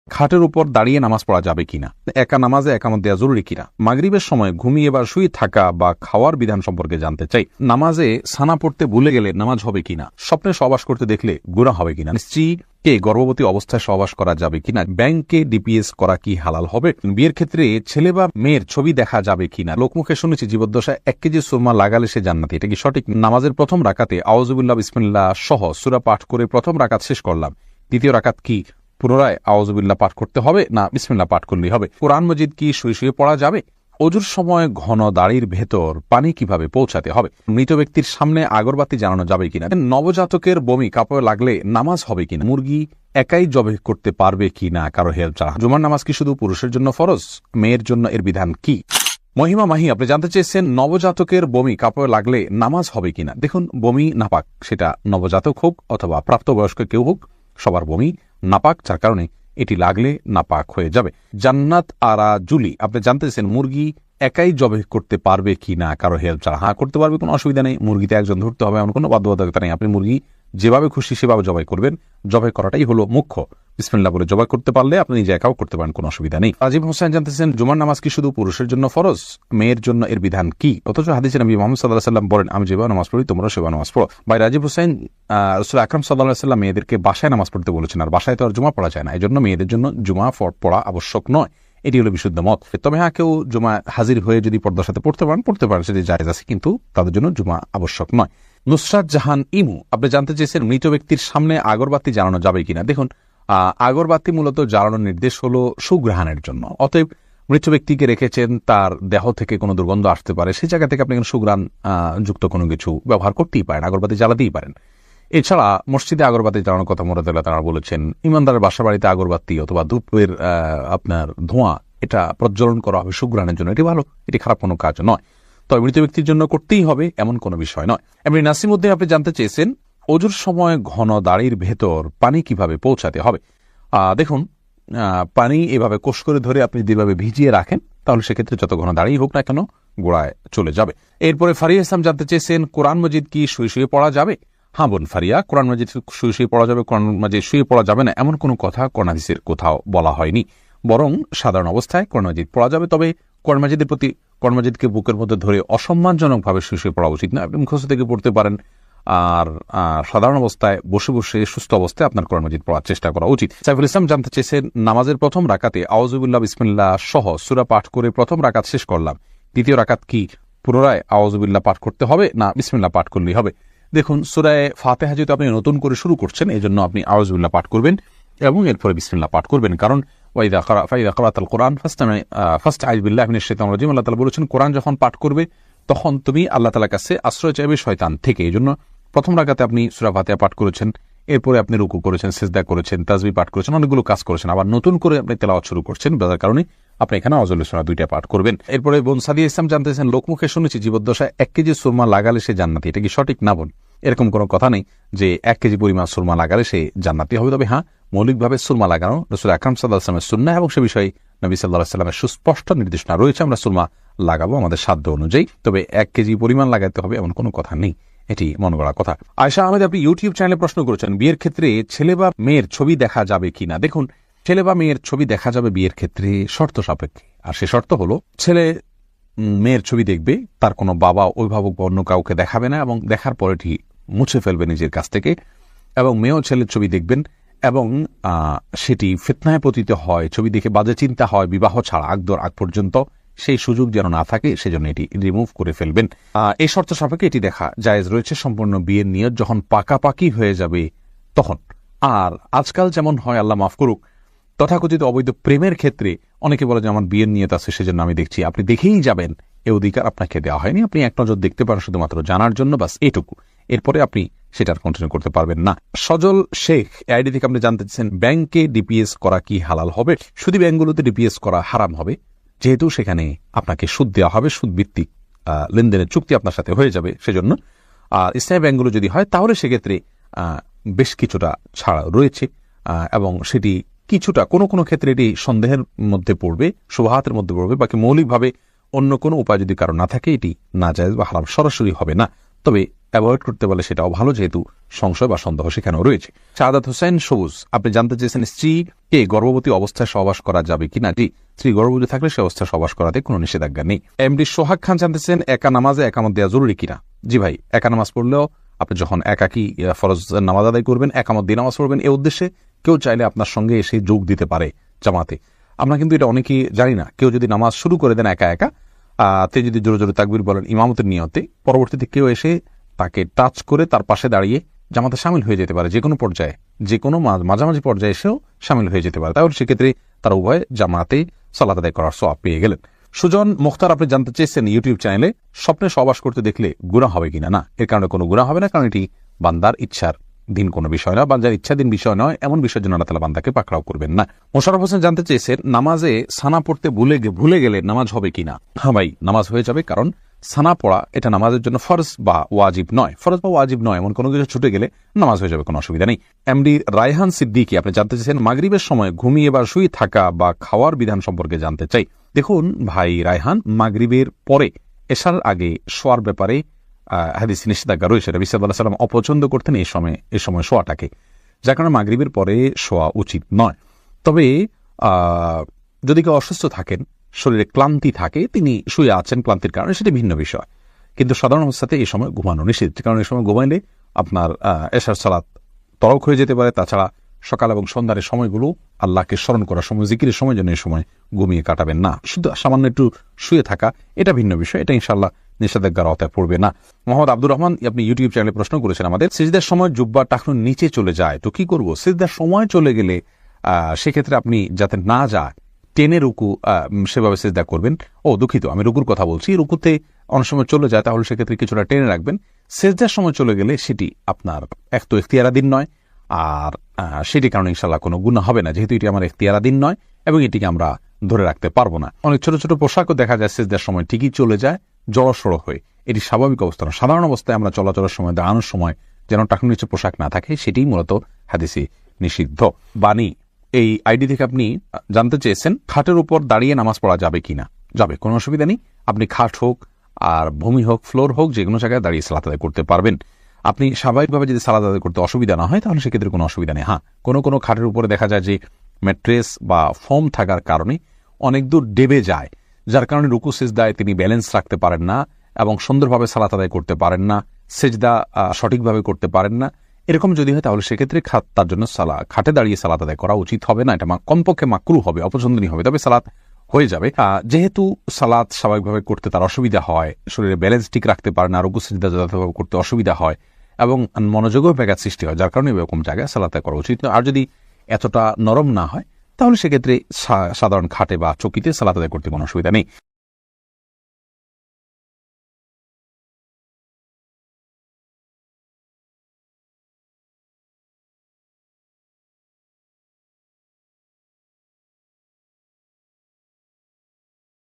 খাটের উপর দাঁড়িয়ে নামাজ পড়া যাবে কিনা, একা নামাজে একামত দেওয়া জরুরি কিনা, মাগরিবের সময় ঘুমিয়ে বা শুয়ে থাকা বা খাওয়ার বিধান সম্পর্কে জানতে চাই, নামাজে সানা পড়তে ভুলে গেলে নামাজ হবে কিনা, স্বপ্নে সহবাস করতে দেখলে গুনাহ হবে কিনা, স্ত্রীকে গর্ভবতী অবস্থায় সহবাস করা যাবে কিনা, ব্যাংকে ডিপিএস করা কি হালাল হবে, বিয়ের ক্ষেত্রে ছেলে বা মেয়ের ছবি দেখা যাবে কিনা, লোকমুখে শুনেছি জীবদ্দশায় 1 কেজি সুরমা লাগালে সে জান্নাতি, এটা কি সঠিক? নামাজের প্রথম রাকাতে আউযুবিল্লাহ বিসমিল্লাহ সহ সূরা পাঠ করে প্রথম রাকাত শেষ করলাম, দ্বিতীয় রাকাত কি পুনরায় আউযুবিল্লাহ পাঠ করতে হবে না বিসমিল্লাহ পাঠ করলেই হবে? কোরআন মজিদ কি শুয়ে শুয়ে পড়া যাবে? অজুর সময় ঘন দাড়ির ভেতর পানি কিভাবে পৌঁছাতে হবে? মৃত ব্যক্তির সামনে আগরবাতি জ্বালানো যাবে কিনা? নবজাতকের বমি কাপড়ে লাগলে নামাজ হবে কিনা? মুরগি একাই জবে করতে পারবে কিনা কারো হেল্প ছাড়া? জুমার নামাজ কি শুধু পুরুষের জন্য ফরজ, মেয়ের জন্য এর বিধান কি? মহিমা মাহি আপনি জানতে চেয়েছেন নবজাতকের বমি কাপড়ে লাগলে নামাজ হবে কিনা। দেখুন, বমি নাপাক, সেটা নবজাতক হোক অথবা প্রাপ্তবয়স্ক কেউ হোক, সবার বমি নাপাক, যার কারণে এটি লাগলে নাপাক হয়ে যাবে। জান্নাত আরা জুলি আপনি জানতে চেয়েছেন মুরগি একাই জবে করতে পারবে কিনা কারো হেল্প ছাড়া? হ্যাঁ, করতে পারবে, কোনো অসুবিধা নেই। মুরগিতে একজন ধরতে হবে এমন কোনো বাধ্যবাধকতা নেই। আপনি মুরগি যেভাবে খুশি সেভাবে জবাই করবেন, জবাই করাটাই হলো মুখ্য। বিসমিল্লাহ বলে জবাই করতে পারলে আপনি নিজে একাও করতে পারেন, কোনো অসুবিধা নেই। রাজীব হোসেন জানতেছেন জুমার নামাজ কি শুধু পুরুষের জন্য ফরজ, মেয়ের জন্য এর বিধান কি? অথচ হাদিসে নবী মুহাম্মদ সাল্লাল্লাহু আলাইহি ওয়াসাল্লাম বলেন, আমি যেভাবে নামাজ পড়ি তোমরা সেভাবে নামাজ পড়ো। ভাই রাজীব হোসেন, রাসূল আকরাম সাল্লাল্লাহু আলাইহি ওয়াসাল্লাম মেয়েদেরকে বাসায় নামাজ পড়তে বলেছেন, আর বাসায় তো আর জুমা পড়া যায় না, এজন্য মেয়েদের জন্য জুমা পড়া আবশ্যক নয়। এটি হলো বিশুদ্ধ মত। তবে হ্যাঁ, কেউ জুমা হাজির হয়ে যদি পর্দার সাথে পড়তে পারেন, সেটি জায়েজ আছে, কিন্তু তাদের জন্য জুমা আবশ্যক নয়। নুসরাত জাহান ইমু আপনি জানতে চেয়েছেন মৃত ব্যক্তির সামনে আগরবাতি জ্বালানো যাবে কিনা। দেখুন, আগরবাতি মূলত জ্বালানোর নির্দেশ হলো সুঘ্রাণের জন্য। অতএব মৃত ব্যক্তিকে রেখেছেন, তার দেহ থেকে কোনো দুর্গন্ধ আসতে পারে, সেই জায়গা থেকে আপনি সুঘ্রাণ যুক্ত কোনো কিছু ব্যবহার করতেই পারেন, আগরবাতি জ্বালাতেই পারেন। এছাড়া মসজিদে আগরবাতি জ্বালানোর কথা মুরাদুল্লাহ তারা বলেছেন। ইমানদারের বাসা বাড়িতে আগরবাতি অথবা ধূপের আপনার ধোঁয়া এটা প্রজ্বলন করা হবে সুঘ্রাণের জন্য, এটি ভালো, এটি খারাপ কোনো কাজ নয়। তবে মৃত ব্যক্তির জন্য করতেই হবে এমন কোনো বিষয় নয়। এমনি নাসিমউদ্দিন আপনি জানতে চেয়েছেন অজুর সময় ঘন দাড়ির ভেতর পানি কিভাবে পৌঁছাতে হবে। দেখুন, পানি এভাবে কোষ করে ধরে আপনি যেভাবে ভিজিয়ে রাখেন, তাহলে সেক্ষেত্রে যত ঘন দাড়ি হোক না কেন গোড়ায় চলে যাবে। এরপরে ফারিয়া ইসলাম জানতে চেয়েছেন কোরআন মজিদ কি শুয়ে শুয়ে পড়া যাবে। হ্যাঁ বোন ফারিয়া, কোরআন মজিদ শুয়ে শুয়ে পড়া যাবে। কোরআন মজিদ শুয়ে পড়া যাবে না এমন কোনো কথা কোরআন হাদিসের কোথাও বলা হয়নি, বরং সাধারণ অবস্থায় কোরআন মজিদ পড়া যাবে। তবে কোরআন মজিদের প্রতি কোরআন মজিদকে বুকের মধ্যে ধরে অসম্মানজনকভাবে শুয়ে শুয়ে পড়া উচিত না। আপনি মুখস্থ থেকে পড়তে পারেন, আর সাধারণ অবস্থায় বসে বসে সুস্থ অবস্থায় আপনার কোরআন মজিদ পড়ার চেষ্টা করা উচিত। সাইফুল ইসলাম জানতে চেয়েছেন নামাজের প্রথম রাকাতে আউযুবিল্লাহ বিসমিল্লাহ সহ সূরা পাঠ করে প্রথম রাকাত শেষ করলাম, দ্বিতীয় রাকাত কি পুনরায় আউযুবিল্লাহ পাঠ করতে হবে না বিসমিল্লাহ পাঠ করলেই হবে? দেখুন, সূরা ফাতিহা যেহেতু আপনি নতুন করে শুরু করছেন, এই জন্য আপনি আউযুবিল্লাহ পাঠ করবেন এবং এরপরে বিসমিল্লাহ পাঠ করবেন। কারণ ওয়াইদা ক্বারাতাল কোরআন ফাস্তাইয বিল্লাহি মিনাশ শাইতানির রাজিম, আল্লাহ তাআলা বলেছেন কোরআন যখন পাঠ করবে তখন তুমি আল্লাহ তাআলার কাছে আশ্রয় চাইবে শয়তান থেকে। এই জন্য প্রথম রাকাতে আপনি সূরা ফাতিহা পাঠ করেছেন, এরপরে আপনি রুকু করেছেন, সিজদা করেছেন, তাসবিহ পাঠ করেছেন, অনেকগুলো কাজ করেছেন, আবার নতুন করে আপনি তেলাওয়াত শুরু করছেন, যার কারণে আপনি এখানে আউযুবিল্লাহ সূরা 2টা পাঠ করবেন। এরপরে বোন সাদিয়া ইসলাম জানতেছেন লোকমুখে শুনেছি জীবদ্দশায় 1 কেজি সুরমা লাগালে সে জান্নাতি, এটা কি সঠিক? না বোন, এরকম কোনো কথা নেই যে 1 কেজি পরিমাণ সুরমা লাগালে সে জান্নাতি হবে। তবে হ্যাঁ, মৌলিকভাবে সুরমা লাগানো রাসূল আকরাম সাল্লাল্লাহু আলাইহি ওয়াসাল্লামের সুন্নাহ এবং সে বিষয়ে নবী সাল্লাল্লাহু আলাইহি ওয়াসাল্লামের সুস্পষ্ট নির্দেশনা রয়েছে। আমরা সুরমা লাগাবো আমাদের সাধ্য অনুযায়ী, তবে 1 কেজি পরিমাণ লাগাতে হবে এমন কোনো কথা নেই, এটি মন গড়া কথা। আয়েশা আহমেদ আপনি ইউটিউব চ্যানেলে প্রশ্ন করেছেন বিয়ের ক্ষেত্রে ছেলে বা মেয়ের ছবি দেখা যাবে কিনা। দেখুন, ছেলে বা মেয়ের ছবি দেখা যাবে বিয়ের ক্ষেত্রে শর্ত সাপেক্ষে, আর সে শর্ত হলো ছেলে মেয়ের ছবি দেখবে, তার কোনো বাবা অভিভাবক বা অন্য কাউকে দেখাবে না এবং দেখার পরে এটি মুছে ফেলবে নিজের কাছ থেকে, এবং মেয়েও ছেলের ছবি দেখবেন এবং সেটি ফিতনায় পতিত হয়, ছবি দেখে বাজে চিন্তা হয়, বিবাহ ছাড়া আগ পর্যন্ত সেই সুযোগ যেন না থাকে সেজন্য এটি রিমুভ করে ফেলবেন। এই শর্ত সাপেক্ষে এটি দেখা জায়েজ রয়েছে সম্পূর্ণ বিয়ের নিয়ত যখন পাকাপাকি হয়ে যাবে তখন। আর আজকাল যেমন হয়, আল্লাহ মাফ করুক, তথাকথিত অবৈধ প্রেমের ক্ষেত্রে অনেকে বলে যে আমার বিয়ের নিয়ত আছে সেজন্য আমি দেখছি, আপনি দেখেই যাবেন, এই অধিকার আপনাকে দেওয়া হয়নি। আপনি এক নজর দেখতে পারেন শুধুমাত্র জানার জন্য, বাস এটুকু, এরপরে আপনি সেটার কন্টিনিউ করতে পারবেন না। সজল শেখ আইডি থেকে আপনি জানতে চাচ্ছেন ব্যাংকে ডিপিএস করা কি হালাল হবে। শুধু ব্যাংকগুলোতে ডিপিএস করা হারাম হবে, যেহেতু সেখানে আপনাকে সুদ দেওয়া হবে, সুদ ভিত্তিক লেনদেনের চুক্তি আপনার সাথে হয়ে যাবে, সেজন্য। আর ইসলামী ব্যাংকগুলো যদি হয় তাহলে সেক্ষেত্রে বেশ কিছুটা ছাড় রয়েছে, এবং সেটি কিছুটা কোনো কোনো ক্ষেত্রে এটি সন্দেহের মধ্যে পড়বে, শুবহাতের মধ্যে পড়বে, বাকি মৌলিকভাবে অন্য কোনো উপায় যদি কারো না থাকে এটি নাজায়েজ বা হারাম সরাসরি হবে না। তবে অ্যাভয়েড করতে পারলে সেটাও ভালো, যেহেতু সংশয় বা সন্দেহ সেখানেও রয়েছে। শাহাদাত হোসেন সবুজ, আপনি জানতে চেয়েছেন স্ত্রীকে গর্ভবতী অবস্থায় সহবাস করা যাবে কিনা। জি, স্ত্রী গর্ভবতী থাকলে সে অবস্থায় সহবাস করাতে কোনো নিষেধাজ্ঞা নেই। এমডি সোহাগ খান জানতেছেন একা নামাজে একামত দেওয়া জরুরি কিনা। জি ভাই, একা নামাজ পড়লেও আপনি যখন একাকি ফরজ নামাজ আদায় করবেন, একামত দিয়ে নামাজ পড়বেন, এই উদ্দেশ্যে কেউ চাইলে আপনার সঙ্গে এসে যোগ দিতে পারে জামাতে। আমরা কিন্তু এটা অনেকেই জানি না। কেউ যদি নামাজ শুরু করে দেন একা একা, তে যদি জোরে জোরে তাকবীর বলেন ইমামতের নিয়তে, পরবর্তীতে কেউ এসে তাকে টাচ করে তার পাশে দাঁড়িয়ে জামাতে শামিল হয়ে যেতে পারে, যে কোনো পর্যায়ে, যে কোনো মাঝামাঝি পর্যায়ে এসেও শামিল হয়ে যেতে পারে। তাহলে সেক্ষেত্রে তারা উভয় জামাতে সালাত আদায় করার সওয়াব পেয়ে গেলেন। সুজন মুখতার, আপনি জানতে চেয়েছেন ইউটিউব চ্যানেলে স্বপ্নে সহবাস করতে দেখলে গুনাহ হবে কিনা। না, এর কারণে কোনো গুনাহ হবে না, কারণ এটি বান্দার ইচ্ছার দিন কোনো বিষয় নয়, বান্দার ইচ্ছাধীন বিষয় নয়, এমন বিষয়ের জন্য আল্লাহ তাআলা বান্দাকে পাকড়াও করবেন না। মোশাররফ হোসেন জানতে চেয়েছেন নামাজে সানা পড়তে ভুলে গেলে নামাজ হবে কিনা। হ্যাঁ ভাই, নামাজ হয়ে যাবে, কারণ সানা পড়া এটা নামাজের জন্য ফরজ বা ওয়াজিব নয়। ফরজ বা ওয়াজিব নয় এমন কোনো কিছু ছুটে গেলে নামাজ হয়ে যাবে, কোনো অসুবিধা নেই। এমডি রায়হান সিদ্দিকী, আপনি জানতে চেয়েছেন মাগরিবের সময় ঘুমিয়ে বা শুয়ে থাকা বা খাওয়ার বিধান সম্পর্কে জানতে চাই। দেখুন ভাই রায়হান, মাগরিবের পরে এশার আগে শোয়ার ব্যাপারে হাদিসে নিষেধাজ্ঞা রয়েছে। নবী সাল্লাল্লাহু আলাইহি ওয়াসাল্লাম অপছন্দ করতেন এই সময় শোয়াটাকে, যার কারণে মাগরিবের পরে শোয়া উচিত নয়। তবে যদি কেউ অসুস্থ থাকেন, শরীরে ক্লান্তি থাকে, তিনি শুয়ে আছেন ক্লান্তির কারণে, সেটি ভিন্ন বিষয়। কিন্তু সাধারণ অবস্থাতে এই সময় ঘুমানো নিষেধ, কারণ এই সময় ঘুমাইলে আপনার এশার সালাত তরক হয়ে যেতে পারে। তাছাড়া সকাল এবং সন্ধ্যার সময়গুলো আল্লাহকে স্মরণ করার সময়, জিকিরের সময় জন্য এই সময় ঘুমিয়ে কাটাবেন না। শুধু সামান্য একটু শুয়ে থাকা এটা ভিন্ন বিষয়, এটা ইনশাআল্লাহ নিষেধাজ্ঞার আওতায় পড়বে না। মোহাম্মদ আব্দুর রহমান, আপনি ইউটিউব চ্যানেলে প্রশ্ন করেছেন আমাদের, সিজদার সময় জুব্বা টাকনু নিচে চলে যায় তো কি করব। সিজদার সময় চলে গেলে সেক্ষেত্রে আপনি যাতে না যায় টেনে রুকু সেভাবে সিজদা করবেন। দুঃখিত, আমি রুকুর কথা বলছি। রুকুতে অনেক সময় চলে যায়, তাহলে সেক্ষেত্রে কিছুটা টেনে রাখবেন। সিজদার সময় চলে গেলে সেটি আপনার এক তো ইখতিয়ারাধীন নয়, আর সেটি কারণে ইনশাআল্লাহ কোনো গুনাহ হবে না, যেহেতু এটি আমার ইখতিয়ারাধীন নয় এবং এটিকে আমরা ধরে রাখতে পারবো না। অনেক ছোট ছোট পোশাকও দেখা যায় সিজদার সময় ঠিকই চলে যায় জড়সড় হয়ে, এটি স্বাভাবিক অবস্থা না। সাধারণ অবস্থায় আমরা চলাচলের সময়, দাঁড়ানোর সময় যেন টাকনুর নিচে পোশাক না থাকে, সেটিই মূলত হাদিসে নিষিদ্ধ। বাণী, এই আইডি থেকে আপনি জানতে চেয়েছেন খাটের উপর দাঁড়িয়ে নামাজ পড়া যাবে কিনা। যাবে, কোনো অসুবিধা নেই। আপনি খাট হোক আর ভূমি হোক, ফ্লোর হোক, যে কোনো জায়গায় দাঁড়িয়ে সালাত আদায় করতে পারবেন। আপনি স্বাভাবিকভাবে যদি সালাত আদায় করতে অসুবিধা না হয়, তাহলে সেক্ষেত্রে কোনো অসুবিধা নেই। হ্যাঁ, কোনো খাটের উপরে দেখা যায় যে ম্যাট্রেস বা ফোম থাকার কারণে অনেক দূর ডেবে যায়, যার কারণে রুকু সিজদায় তিনি ব্যালেন্স রাখতে পারেন না এবং সুন্দরভাবে সালাত আদায় করতে পারেন না, সিজদা সঠিকভাবে করতে পারেন না। এরকম যদি হয় তাহলে সেক্ষেত্রে তার জন্য খাটে দাঁড়িয়ে সালাত আদায় করা উচিত হবে না। এটা কমপক্ষে মাকরুহ হবে, অপছন্দনীয় হবে, তবে সালাত হয়ে যাবে। যেহেতু সালাত স্বাভাবিকভাবে করতে তার অসুবিধা হয়, শরীরে ব্যালেন্স ঠিক রাখতে পারে না, রুকু সিজদা যথাযথভাবে করতে অসুবিধা হয় এবং মনোযোগও ব্যাঘাত সৃষ্টি হয়, যার কারণে এরকম জায়গায় সালাত করা উচিত। আর যদি এতটা নরম না হয়, তাহলে সেক্ষেত্রে সাধারণ খাটে বা চকিতে সালাত আদায় করতে কোনো অসুবিধা নেই।